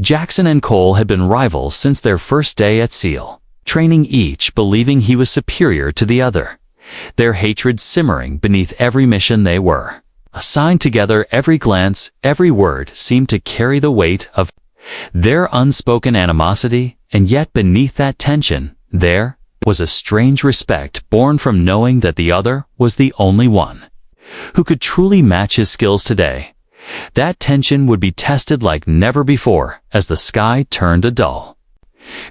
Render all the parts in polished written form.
Jackson and Cole had been rivals since their first day at SEAL, training each believing he was superior to the other, their hatred simmering beneath every mission they were assigned together. Every glance, every word seemed to carry the weight of their unspoken animosity, and yet beneath that tension, there was a strange respect born from knowing that the other was the only one who could truly match his skills today. That tension would be tested like never before as the sky turned a dull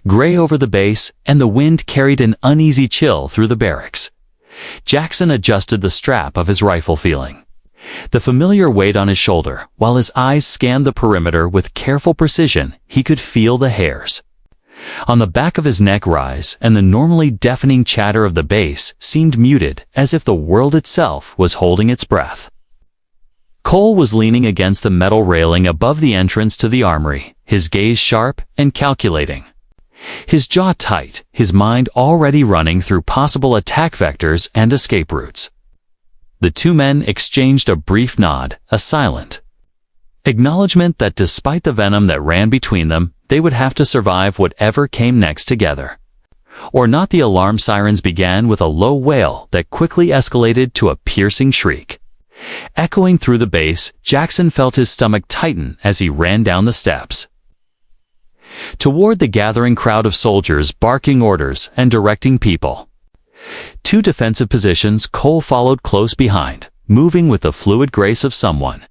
gray over the base and the wind carried an uneasy chill through the barracks. Jackson adjusted the strap of his rifle, feeling the familiar weight on his shoulder. While his eyes scanned the perimeter with careful precision, he could feel the hairs on the back of his neck rise, and the normally deafening chatter of the base seemed muted, as if the world itself was holding its breath. Cole was leaning against the metal railing above the entrance to the armory, his gaze sharp and calculating, his jaw tight, his mind already running through possible attack vectors and escape routes. The two men exchanged a brief nod, a silent acknowledgement that despite the venom that ran between them, they would have to survive whatever came next together. Or not. The alarm sirens began with a low wail that quickly escalated to a piercing shriek. Echoing through the base, Jackson felt his stomach tighten as he ran down the steps toward the gathering crowd of soldiers barking orders and directing people. Two defensive positions, Cole followed close behind, moving with the fluid grace of someone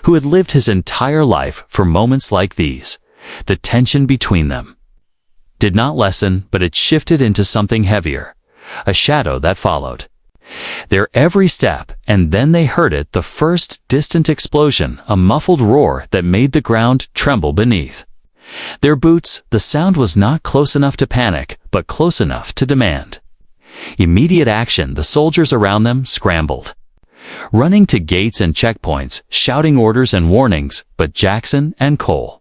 who had lived his entire life for moments like these. The tension between them did not lessen, but it shifted into something heavier, a shadow that followed their every step, and then they heard it, the first distant explosion, a muffled roar that made the ground tremble beneath their boots. The sound was not close enough to panic, but close enough to demand immediate action. The soldiers around them scrambled, running to gates and checkpoints, shouting orders and warnings, but Jackson and Cole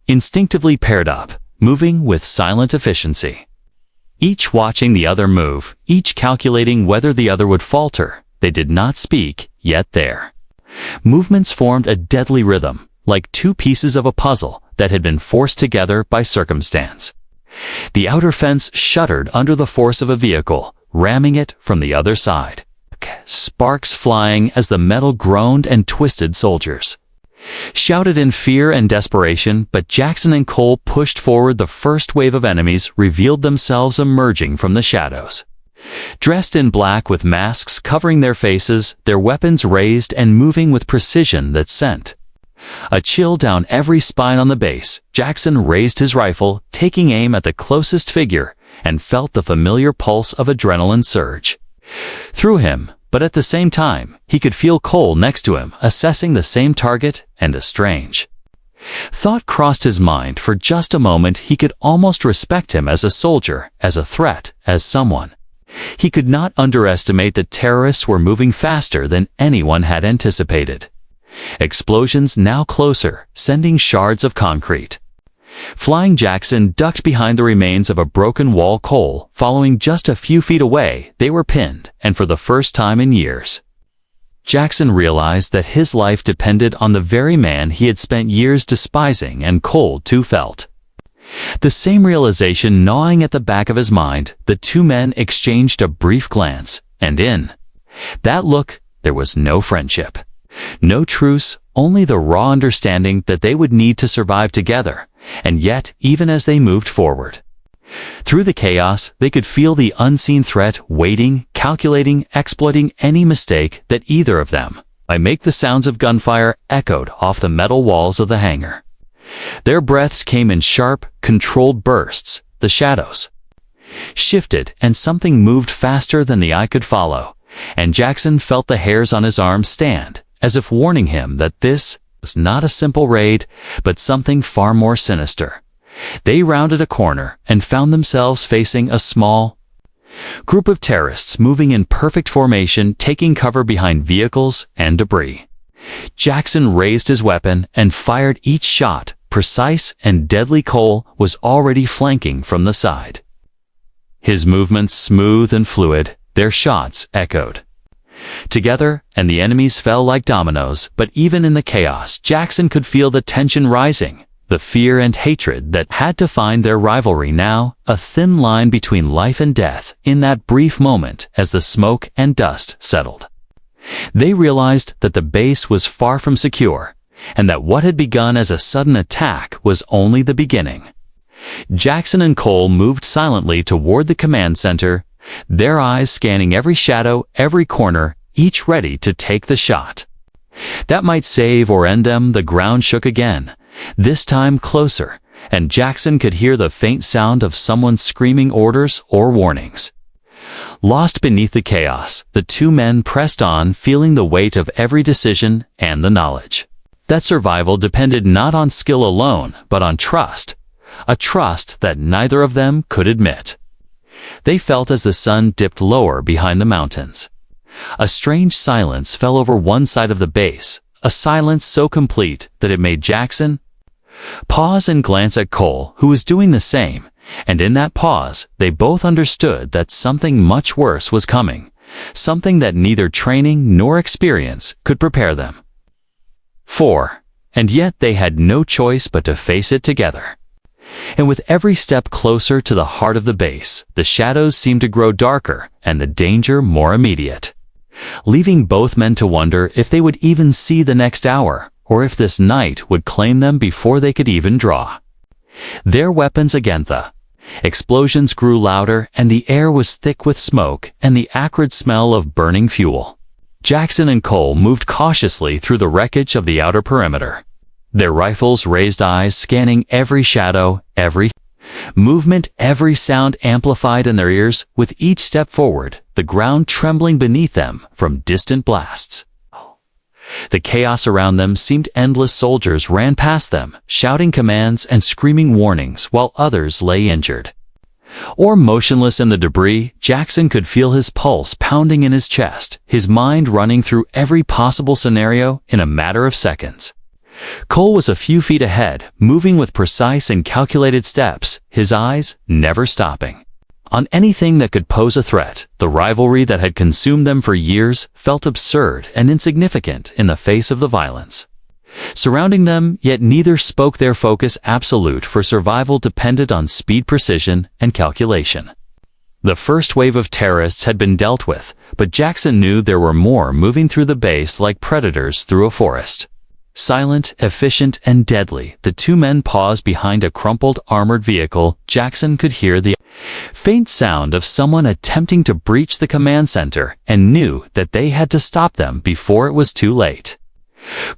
instinctively paired up, moving with silent efficiency. Each watching the other move, each calculating whether the other would falter. They did not speak, yet their movements formed a deadly rhythm, like two pieces of a puzzle that had been forced together by circumstance. The outer fence shuddered under the force of a vehicle, ramming it from the other side. Sparks flying as the metal groaned, and twisted soldiers shouted in fear and desperation, but Jackson and Cole pushed forward. The first wave of enemies revealed themselves emerging from the shadows, dressed in black with masks covering their faces, their weapons raised and moving with precision that sent a chill down every spine on the base. Jackson raised his rifle, taking aim at the closest figure, and felt the familiar pulse of adrenaline surge through him. But at the same time, he could feel Cole next to him, assessing the same target, and a strange thought crossed his mind. For just a moment, he could almost respect him as a soldier, as a threat, as someone he could not underestimate. The terrorists were moving faster than anyone had anticipated. Explosions now closer, sending shards of concrete flying. Jackson ducked behind the remains of a broken wall. Cole following just a few feet away. They were pinned, and for the first time in years, Jackson realized that his life depended on the very man he had spent years despising, and Cole too felt the same realization gnawing at the back of his mind. The two men exchanged a brief glance, and in that look there was no friendship, no truce, only the raw understanding that they would need to survive together. And yet, even as they moved forward through the chaos, they could feel the unseen threat waiting, calculating, exploiting any mistake that either of them might make. The sounds of gunfire echoed off the metal walls of the hangar. Their breaths came in sharp, controlled bursts. The shadows shifted, and something moved faster than the eye could follow, and Jackson felt the hairs on his arms stand, as if warning him that this was not a simple raid, but something far more sinister. They rounded a corner and found themselves facing a small group of terrorists moving in perfect formation, taking cover behind vehicles and debris. Jackson raised his weapon and fired each shot, precise and deadly. Cole was already flanking from the side, his movements smooth and fluid. Their shots echoed together, and the enemies fell like dominoes. But even in the chaos, Jackson could feel the tension rising. the fear and hatred that had to find their rivalry now, a thin line between life and death in that brief moment as the smoke and dust settled. They realized that the base was far from secure, and that what had begun as a sudden attack was only the beginning. Jackson and Cole moved silently toward the command center, their eyes scanning every shadow, every corner, each ready to take the shot. That might save or end them. The ground shook again, this time closer, and Jackson could hear the faint sound of someone screaming orders or warnings. Lost beneath the chaos, the two men pressed on, feeling the weight of every decision and the knowledge that survival depended not on skill alone, but on trust, a trust that neither of them could admit. They felt as the sun dipped lower behind the mountains. A strange silence fell over one side of the base, a silence so complete that it made Jackson pause and glance at Cole, who was doing the same, and in that pause, they both understood that something much worse was coming, something that neither training nor experience could prepare them for, and yet they had no choice but to face it together. And with every step closer to the heart of the base, the shadows seemed to grow darker and the danger more immediate, leaving both men to wonder if they would even see the next hour, or if this night would claim them before they could even draw their weapons again. The explosions grew louder, and the air was thick with smoke and the acrid smell of burning fuel. Jackson and Cole moved cautiously through the wreckage of the outer perimeter, their rifles raised, eyes scanning every shadow, every movement, every sound amplified in their ears. With each step forward, the ground trembling beneath them from distant blasts. The chaos around them seemed endless. Soldiers ran past them, shouting commands and screaming warnings, while others lay injured or motionless in the debris. Jackson could feel his pulse pounding in his chest, his mind running through every possible scenario in a matter of seconds. Cole was a few feet ahead, moving with precise and calculated steps, his eyes never stopping on anything that could pose a threat. The rivalry that had consumed them for years felt absurd and insignificant in the face of the violence surrounding them, yet neither spoke. Their focus, absolute for survival, depended on speed, precision, and calculation. The first wave of terrorists had been dealt with, but Jackson knew there were more moving through the base like predators through a forest. Silent, efficient, and deadly, the two men paused behind a crumpled armored vehicle. Jackson could hear the faint sound of someone attempting to breach the command center and knew that they had to stop them before it was too late.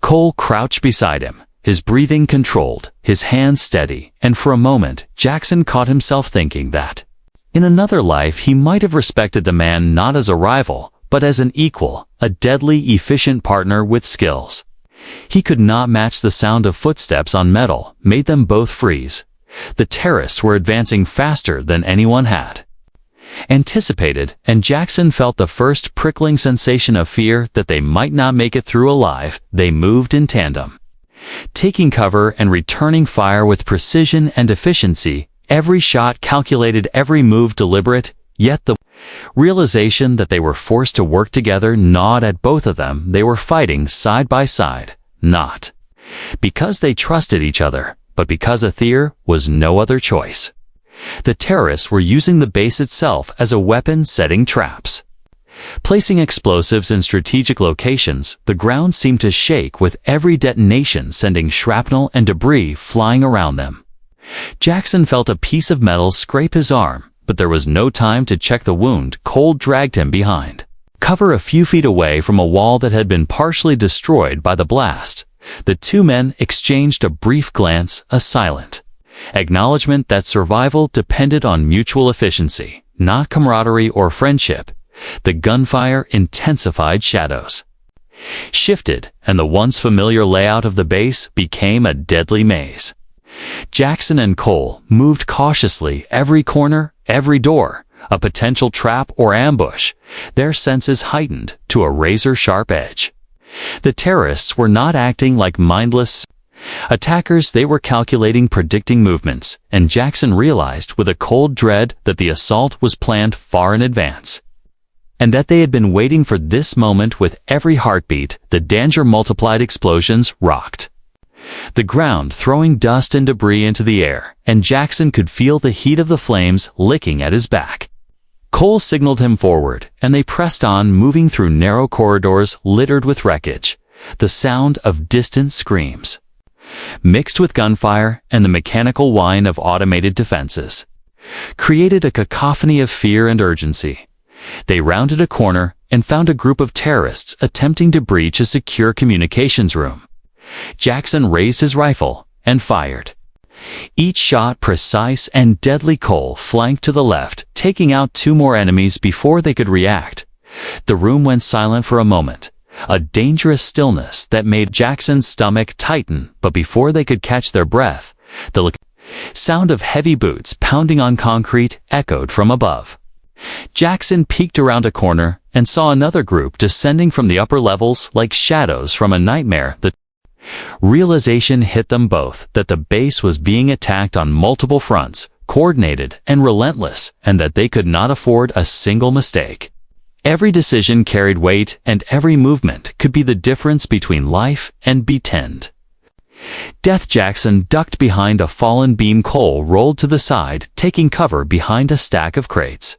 Cole crouched beside him, his breathing controlled, his hands steady, and for a moment Jackson caught himself thinking that in another life he might have respected the man not as a rival, but as an equal, a deadly, efficient partner with skills he could not match. The sound of footsteps on metal made them both freeze. The terrorists were advancing faster than anyone had anticipated, and Jackson felt the first prickling sensation of fear that they might not make it through alive. They moved in tandem, taking cover and returning fire with precision and efficiency, every shot calculated, every move deliberate. Yet the realization that they were forced to work together gnawed at both of them. They were fighting side by side, not because they trusted each other, but because there was no other choice. The terrorists were using the base itself as a weapon, setting traps, placing explosives in strategic locations. The ground seemed to shake with every detonation, sending shrapnel and debris flying around them. Jackson felt a piece of metal scrape his arm, but there was no time to check the wound. Cole dragged him behind cover a few feet away from a wall that had been partially destroyed by the blast. The two men exchanged a brief glance, a silent acknowledgement that survival depended on mutual efficiency, not camaraderie or friendship. The gunfire intensified, shadows shifted, and the once familiar layout of the base became a deadly maze. Jackson and Cole moved cautiously, every corner, every door, a potential trap or ambush, their senses heightened to a razor-sharp edge. The terrorists were not acting like mindless attackers. They were calculating, predicting movements, and Jackson realized with a cold dread that the assault was planned far in advance, and that they had been waiting for this moment with every heartbeat. The danger multiplied. Explosions rocked the ground throwing dust and debris into the air, and Jackson could feel the heat of the flames licking at his back. Cole signaled him forward, and they pressed on, moving through narrow corridors littered with wreckage, the sound of distant screams, mixed with gunfire and the mechanical whine of automated defenses, created a cacophony of fear and urgency. They rounded a corner and found a group of terrorists attempting to breach a secure communications room. Jackson raised his rifle and fired. Each shot precise and deadly. Cole flanked to the left, taking out 2 more enemies before they could react. The room went silent for a moment, a dangerous stillness that made Jackson's stomach tighten, but before they could catch their breath, the sound of heavy boots pounding on concrete echoed from above. Jackson peeked around a corner and saw another group descending from the upper levels like shadows from a nightmare. The realization hit them both that the base was being attacked on multiple fronts, coordinated and relentless, and that they could not afford a single mistake. Every decision carried weight, and every movement could be the difference between life and death. Death. Jackson ducked behind a fallen beam. Cole rolled to the side, taking cover behind a stack of crates.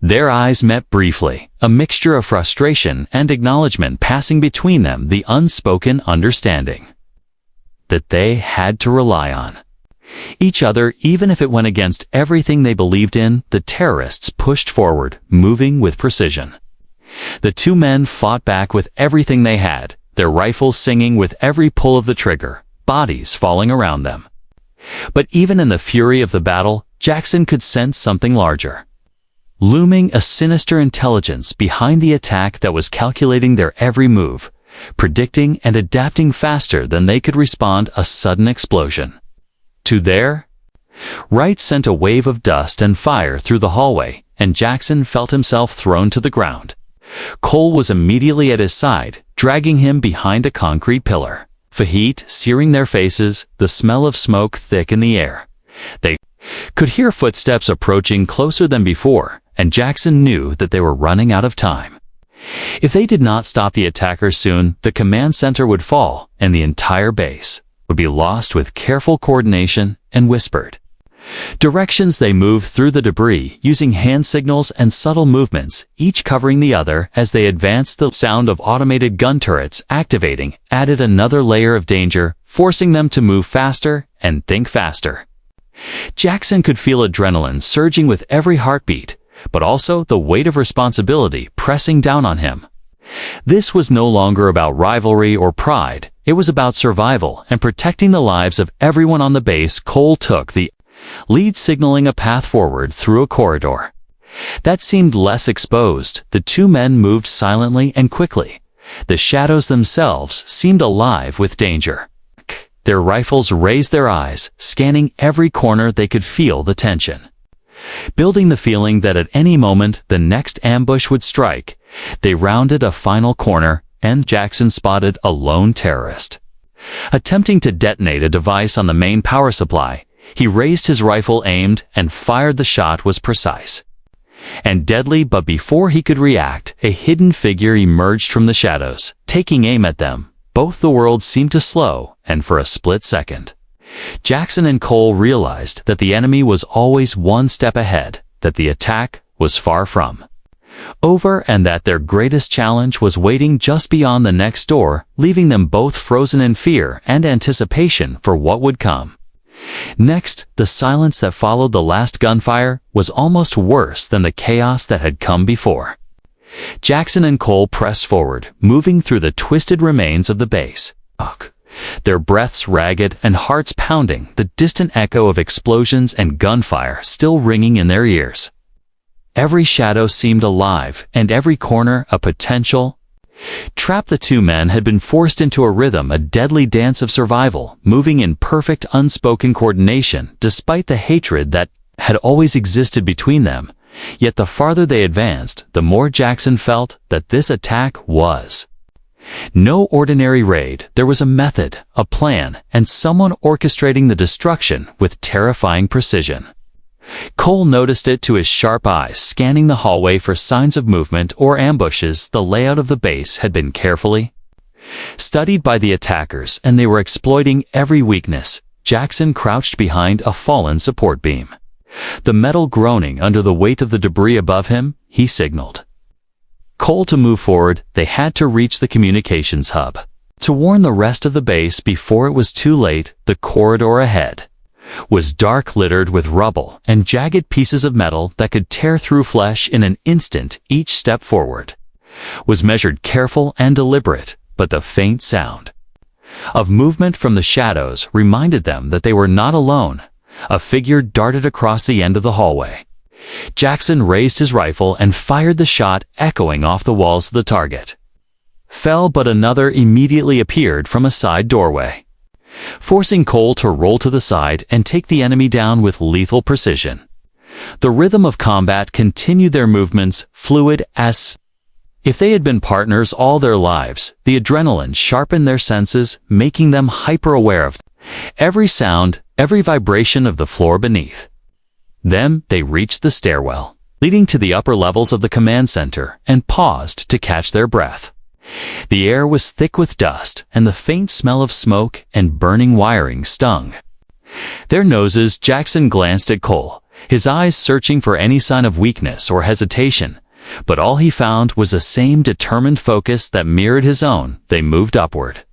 Their eyes met briefly, a mixture of frustration and acknowledgement passing between them, the unspoken understanding that they had to rely on each other even if it went against everything they believed in. The terrorists pushed forward, moving with precision. The 2 men fought back with everything they had, their rifles singing with every pull of the trigger, bodies falling around them. But even in the fury of the battle, Jackson could sense something larger. Looming, a sinister intelligence behind the attack that was calculating their every move, predicting and adapting faster than they could respond. A sudden explosion to their right sent a wave of dust and fire through the hallway, and Jackson felt himself thrown to the ground. Cole was immediately at his side, dragging him behind a concrete pillar. The heat searing their faces, the smell of smoke thick in the air. They could hear footsteps approaching closer than before, and Jackson knew that they were running out of time. If they did not stop the attackers soon, the command center would fall, and the entire base would be lost. With careful coordination and whispered directions, they moved through the debris, using hand signals and subtle movements, each covering the other as they advanced. The sound of automated gun turrets activating added another layer of danger, forcing them to move faster and think faster. Jackson could feel adrenaline surging with every heartbeat, but also the weight of responsibility pressing down on him. This was no longer about rivalry or pride. It was about survival and protecting the lives of everyone on the base. Cole took the lead, signaling a path forward through a corridor that seemed less exposed. The 2 men moved silently and quickly. The shadows themselves seemed alive with danger. Their rifles raised, their eyes scanning every corner. They could feel the tension building, the feeling that at any moment the next ambush would strike. They rounded a final corner, and Jackson spotted a lone terrorist attempting to detonate a device on the main power supply. He raised his rifle, aimed, and fired. The shot was precise and deadly, but before he could react, a hidden figure emerged from the shadows, taking aim at them. Both the worlds seemed to slow, and for a split second, Jackson and Cole realized that the enemy was always one step ahead, that the attack was far from over, and that their greatest challenge was waiting just beyond the next door, leaving them both frozen in fear and anticipation for what would come next. The silence that followed the last gunfire was almost worse than the chaos that had come before. Jackson and Cole pressed forward, moving through the twisted remains of the base, their breaths ragged and hearts pounding, the distant echo of explosions and gunfire still ringing in their ears. Every shadow seemed alive, and every corner a potential trap. The 2 men had been forced into a rhythm, a deadly dance of survival, moving in perfect unspoken coordination despite the hatred that had always existed between them. Yet the farther they advanced, the more Jackson felt that this attack was no ordinary raid. There was a method, a plan, and someone orchestrating the destruction with terrifying precision. Cole noticed it to his sharp eyes, scanning the hallway for signs of movement or ambushes. The layout of the base had been carefully Studied by the attackers, and they were exploiting every weakness, Jackson crouched behind a fallen support beam. The metal groaning under the weight of the debris above him, he signaled Cole to move forward. They had to reach the communications hub. To warn the rest of the base before it was too late, the corridor ahead was dark, littered with rubble and jagged pieces of metal that could tear through flesh in an instant. Each step forward was measured, careful and deliberate, but the faint sound of movement from the shadows reminded them that they were not alone. A figure darted across the end of the hallway. Jackson raised his rifle and fired the shot, echoing off the walls of the target. Fell, but another immediately appeared from a side doorway, forcing Cole to roll to the side and take the enemy down with lethal precision. The rhythm of combat continued, their movements fluid as if they had been partners all their lives. The adrenaline sharpened their senses, making them hyper-aware of every sound, every vibration of the floor beneath them. They reached the stairwell leading to the upper levels of the command center and paused to catch their breath. The air was thick with dust, and the faint smell of smoke and burning wiring stung their noses. Jackson glanced at Cole, his eyes searching for any sign of weakness or hesitation, but all he found was the same determined focus that mirrored his own. They moved upward,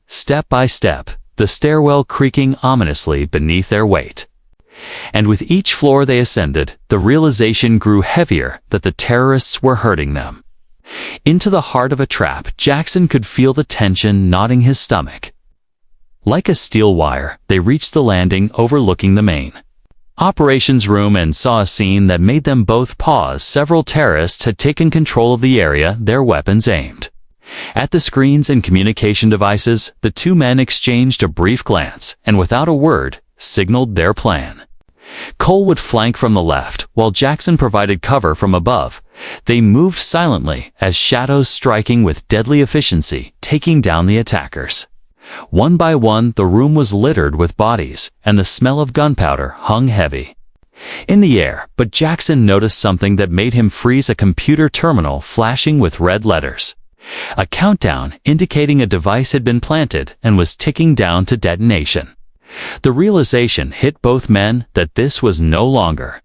step by step, the stairwell creaking ominously beneath their weight. And with each floor they ascended, the realization grew heavier that the terrorists were hurting them. Into the heart of a trap, Jackson could feel the tension knotting his stomach. Like a steel wire, they reached the landing overlooking the main operations room and saw a scene that made them both pause. Several terrorists had taken control of the area, their weapons aimed at the screens and communication devices. The two men exchanged a brief glance and, without a word, signaled their plan. Cole would flank from the left, while Jackson provided cover from above. They moved silently, as shadows striking with deadly efficiency, taking down the attackers. One by one, the room was littered with bodies, and the smell of gunpowder hung heavy in the air. But Jackson noticed something that made him freeze, a computer terminal flashing with red letters. A countdown indicating a device had been planted and was ticking down to detonation. The realization hit both men that this was no longer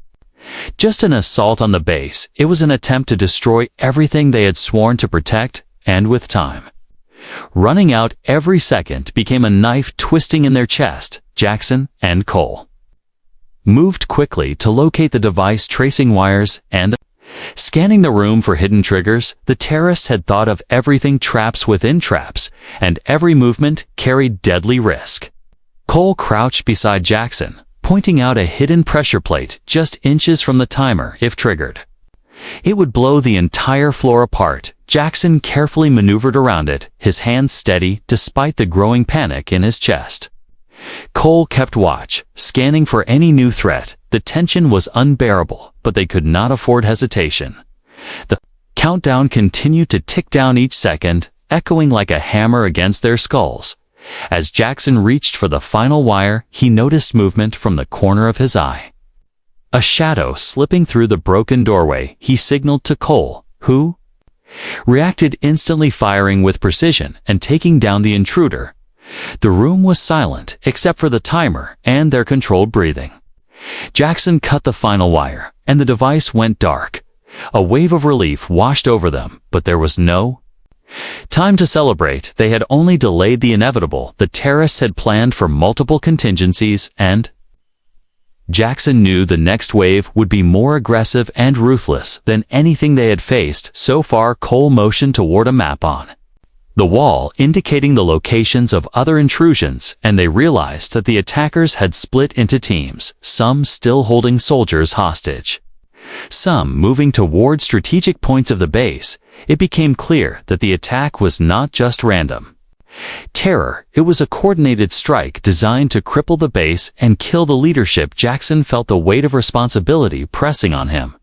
just an assault on the base. It was an attempt to destroy everything they had sworn to protect, and with time running out, every second became a knife twisting in their chest. Jackson and Cole moved quickly to locate the device tracing wires and scanning the room for hidden triggers. The terrorists had thought of everything, traps within traps, and every movement carried deadly risk. Cole crouched beside Jackson, pointing out a hidden pressure plate just inches from the timer. If triggered, it would blow the entire floor apart. Jackson carefully maneuvered around it, his hands steady despite the growing panic in his chest. Cole kept watch, scanning for any new threat. The tension was unbearable, but they could not afford hesitation. The countdown continued to tick down, each second echoing like a hammer against their skulls. As Jackson reached for the final wire, he noticed movement from the corner of his eye. A shadow slipping through the broken doorway. He signaled to Cole, who reacted instantly, firing with precision and taking down the intruder. The room was silent, except for the timer and their controlled breathing. Jackson cut the final wire, and the device went dark. A wave of relief washed over them, but there was no time to celebrate. They had only delayed the inevitable. The terrorists had planned for multiple contingencies, and Jackson knew the next wave would be more aggressive and ruthless than anything they had faced so far. Cole motioned toward a map on the wall indicating the locations of other intrusions, and they realized that the attackers had split into teams, some still holding soldiers hostage, some moving toward strategic points of the base. It became clear that the attack was not just random terror. It was a coordinated strike designed to cripple the base and kill the leadership. Jackson felt the weight of responsibility pressing on him.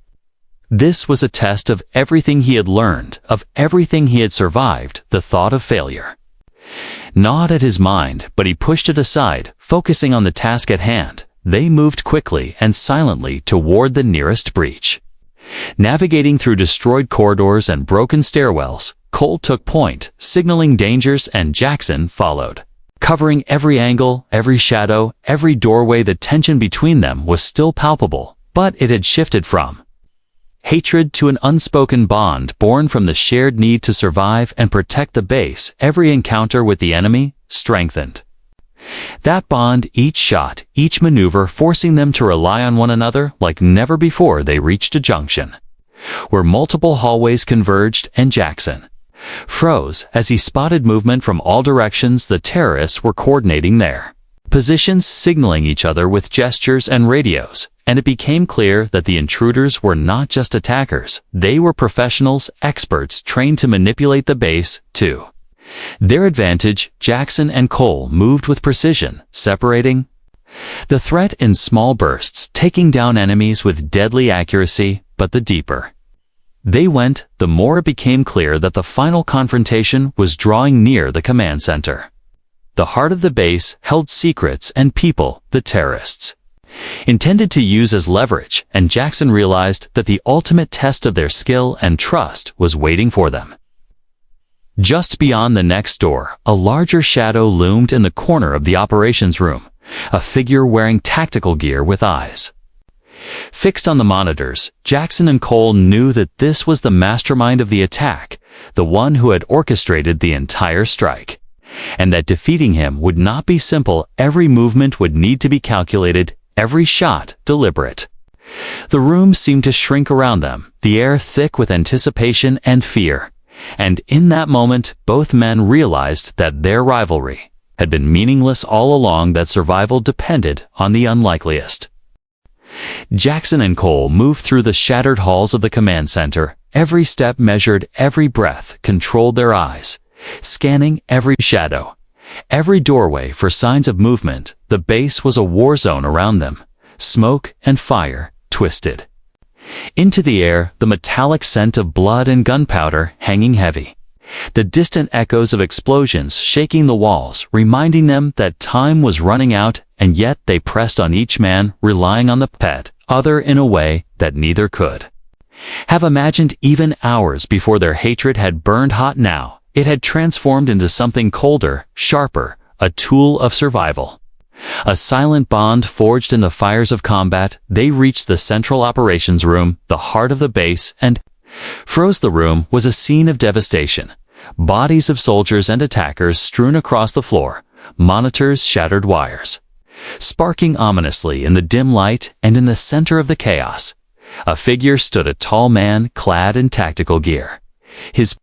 This was a test of everything he had learned, of everything he had survived. The thought of failure gnawed at his mind, but he pushed it aside, focusing on the task at hand. They moved quickly and silently toward the nearest breach. Navigating through destroyed corridors and broken stairwells, Cole took point, signaling dangers, and Jackson followed. Covering every angle, every shadow, every doorway, the tension between them was still palpable, but it had shifted from hatred to an unspoken bond born from the shared need to survive and protect the base. Every encounter with the enemy strengthened that bond, each shot, each maneuver forcing them to rely on one another like never before. They reached a junction where multiple hallways converged, and Jackson froze as he spotted movement from all directions. The terrorists were coordinating their positions, signaling each other with gestures and radios, and it became clear that the intruders were not just attackers. They were professionals, experts trained to manipulate the base to their advantage. Jackson and Cole moved with precision, separating the threat in small bursts, taking down enemies with deadly accuracy. But the deeper they went, the more it became clear that the final confrontation was drawing near. The command center, the heart of the base, held secrets and people the terrorists intended to use as leverage, and Jackson realized that the ultimate test of their skill and trust was waiting for them. Just beyond the next door, a larger shadow loomed in the corner of the operations room, a figure wearing tactical gear with eyes fixed on the monitors. Jackson and Cole knew that this was the mastermind of the attack, the one who had orchestrated the entire strike, and that defeating him would not be simple. Every movement would need to be calculated, every shot deliberate. The room seemed to shrink around them, the air thick with anticipation and fear. And in that moment, both men realized that their rivalry had been meaningless all along, that survival depended on the unlikeliest. Jackson and Cole moved through the shattered halls of the command center. Every step measured, every breath controlled. Their eyes scanning every shadow, every doorway for signs of movement. The base was a war zone around them. Smoke and fire twisted into the air, the metallic scent of blood and gunpowder hanging heavy. The distant echoes of explosions shaking the walls, reminding them that time was running out, and yet they pressed on, each man relying on the other in a way that neither could have imagined. Even hours before, their hatred had burned hot. Now it had transformed into something colder, sharper, a tool of survival. A silent bond forged in the fires of combat. They reached the central operations room, the heart of the base, and froze. The room was a scene of devastation. Bodies of soldiers and attackers strewn across the floor, monitors, shattered wires sparking ominously in the dim light, and in the center of the chaos, a figure stood, a tall man clad in tactical gear, his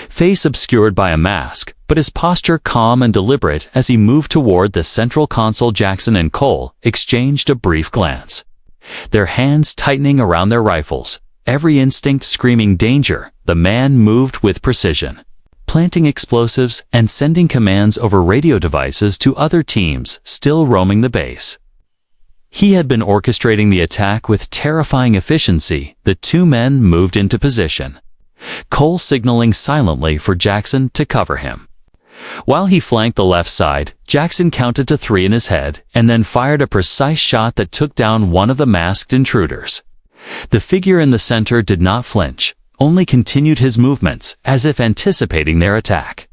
face obscured by a mask, but his posture calm and deliberate as he moved toward the central console. Jackson and Cole exchanged a brief glance, their hands tightening around their rifles, every instinct screaming danger. The man moved with precision, planting explosives and sending commands over radio devices to other teams still roaming the base. He had been orchestrating the attack with terrifying efficiency. The two men moved into position, Cole signaling silently for Jackson to cover him. While he flanked the left side, Jackson counted to 3 in his head and then fired a precise shot that took down one of the masked intruders. The figure in the center did not flinch, only continued his movements as if anticipating their attack.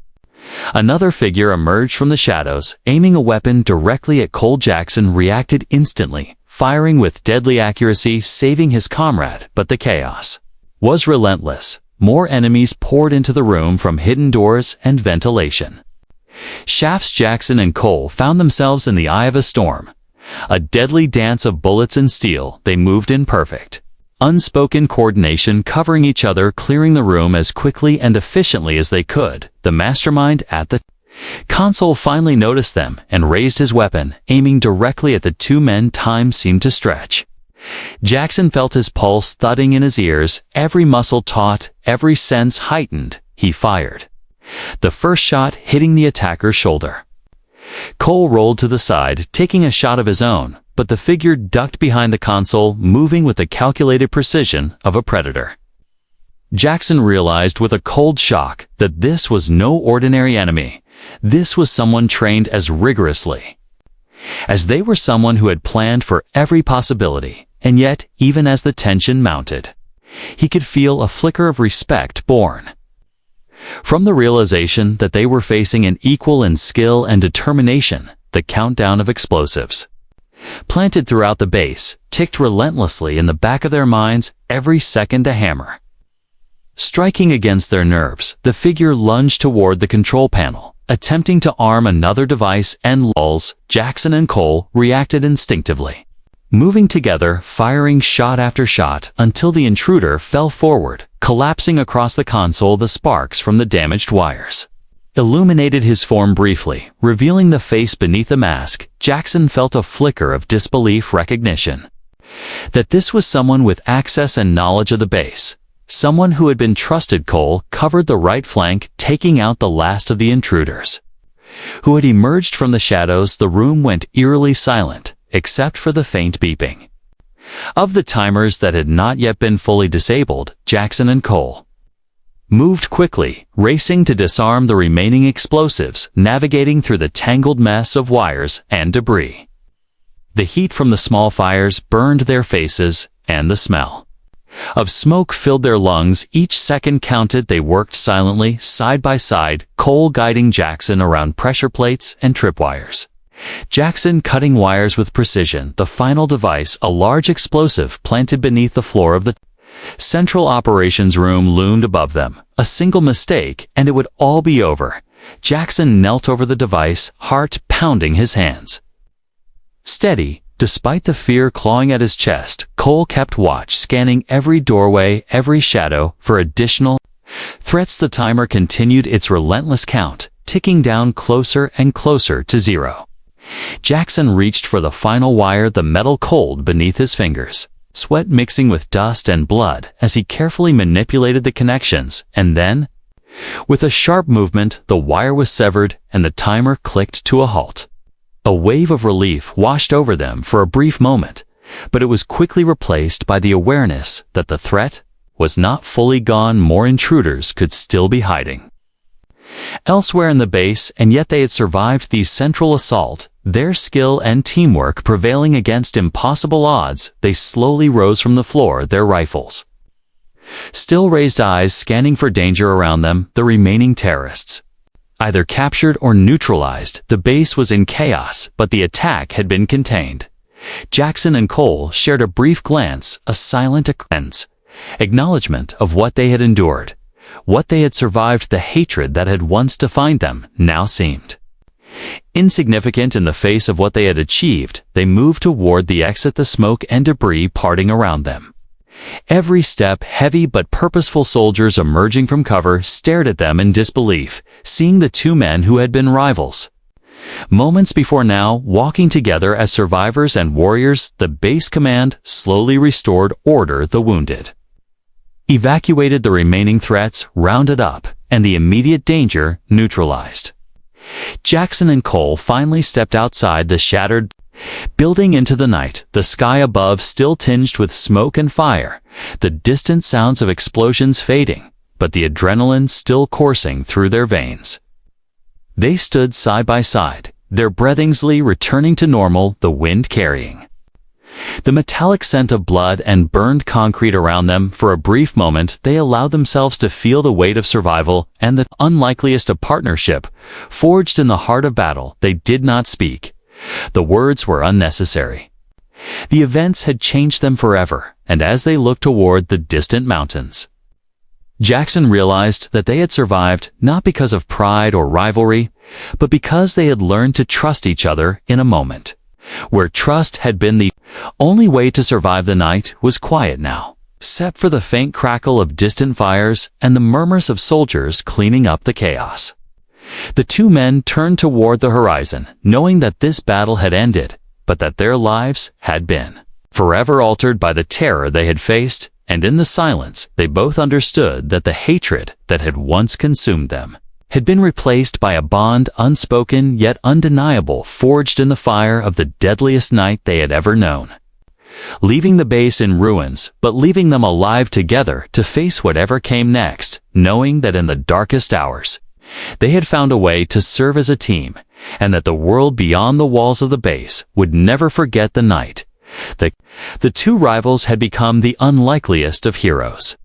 Another figure emerged from the shadows, aiming a weapon directly at Cole. Jackson reacted instantly, firing with deadly accuracy, saving his comrade. But the chaos was relentless. More enemies poured into the room from hidden doors and ventilation shafts. Jackson and Cole found themselves in the eye of a storm, a deadly dance of bullets and steel. They moved in perfect, unspoken coordination, covering each other, clearing the room as quickly and efficiently as they could. The mastermind at the console finally noticed them and raised his weapon, aiming directly at the two men. Time seemed to stretch. Jackson felt his pulse thudding in his ears, every muscle taut, every sense heightened. He fired, the first shot hitting the attacker's shoulder. Cole rolled to the side, taking a shot of his own, but the figure ducked behind the console, moving with the calculated precision of a predator. Jackson realized with a cold shock that this was no ordinary enemy. This was someone trained as rigorously as they were, someone who had planned for every possibility. And yet, even as the tension mounted, he could feel a flicker of respect born From the realization that they were facing an equal in skill and determination, the countdown of explosives, planted throughout the base, ticked relentlessly in the back of their minds, every second a hammer. Striking against their nerves, the figure lunged toward the control panel, attempting to arm another device, and lulls, Jackson and Cole reacted instinctively, moving together, firing shot after shot until the intruder fell forward, collapsing across the console. The sparks from the damaged wires illuminated his form briefly, revealing the face beneath the mask. Jackson felt a flicker of disbelief, recognition that this was someone with access and knowledge of the base, someone who had been trusted. Cole covered the right flank, taking out the last of the intruders, who had emerged from the shadows. The room went eerily silent, except for the faint beeping of the timers that had not yet been fully disabled. Jackson and Cole moved quickly, racing to disarm the remaining explosives, navigating through the tangled mess of wires and debris. The heat from the small fires burned their faces, and the smell of smoke filled their lungs. Each second counted. They worked silently, side by side, Cole guiding Jackson around pressure plates and tripwires, Jackson cutting wires with precision. The final device, a large explosive planted beneath the floor of the central operations room, loomed above them. A single mistake, and it would all be over. Jackson knelt over the device, heart pounding his hands. Steady, despite the fear clawing at his chest, Cole kept watch, scanning every doorway, every shadow, for additional threats. The timer continued its relentless count, ticking down closer and closer to zero. Jackson reached for the final wire, the metal cold beneath his fingers, sweat mixing with dust and blood as he carefully manipulated the connections, and then, with a sharp movement, the wire was severed and the timer clicked to a halt. A wave of relief washed over them for a brief moment, but it was quickly replaced by the awareness that the threat was not fully gone. More intruders could still be hiding elsewhere in the base, and yet they had survived the central assault, their skill and teamwork prevailing against impossible odds. They slowly rose from the floor, their rifles still raised, eyes scanning for danger around them. The remaining terrorists either captured or neutralized. The base was in chaos, but the attack had been contained. Jackson and Cole shared a brief glance, a silent acknowledgement of what they had endured, what they had survived. The hatred that had once defined them now seemed insignificant in the face of what they had achieved. They moved toward the exit, the smoke and debris parting around them. Every step heavy but purposeful. Soldiers emerging from cover stared at them in disbelief, seeing the two men who had been rivals moments before now walking together as survivors and warriors. The base command slowly restored order, the wounded evacuated, the remaining threats rounded up, and the immediate danger neutralized. Jackson and Cole finally stepped outside the shattered building into the night, the sky above still tinged with smoke and fire, the distant sounds of explosions fading, but the adrenaline still coursing through their veins. They stood side by side, their breathings returning to normal, the wind carrying the metallic scent of blood and burned concrete around them. For a brief moment, they allowed themselves to feel the weight of survival and the unlikeliest of partnership, forged in the heart of battle. They did not speak. The words were unnecessary. The events had changed them forever, and as they looked toward the distant mountains, Jackson realized that they had survived not because of pride or rivalry, but because they had learned to trust each other in a moment where trust had been the only way to survive. The night was quiet now, except for the faint crackle of distant fires and the murmurs of soldiers cleaning up the chaos. The two men turned toward the horizon, knowing that this battle had ended, but that their lives had been forever altered by the terror they had faced, and in the silence they both understood that the hatred that had once consumed them had been replaced by a bond unspoken yet undeniable, forged in the fire of the deadliest night they had ever known. Leaving the base in ruins, but leaving them alive together to face whatever came next, knowing that in the darkest hours they had found a way to serve as a team, and that the world beyond the walls of the base would never forget the night. The two rivals had become the unlikeliest of heroes.